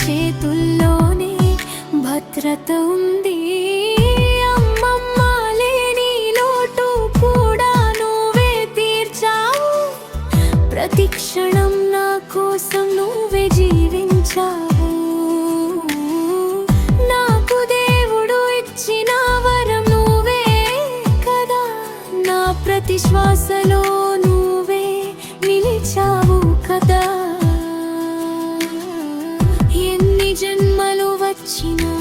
చేతుల్లోనే భద్రత ఉంది. అమ్మమ్మ లేని లోటు కూడా నువ్వే తీర్చావు. ప్రతి క్షణం నా కోసం నువ్వే జీవించావు. నాకు దేవుడు ఇచ్చిన వరం నువ్వే కదా. నా ప్రతి శ్వాసలో నువ్వే నిలిచావు కదా. ఎన్ని జన్మలు వచ్చినా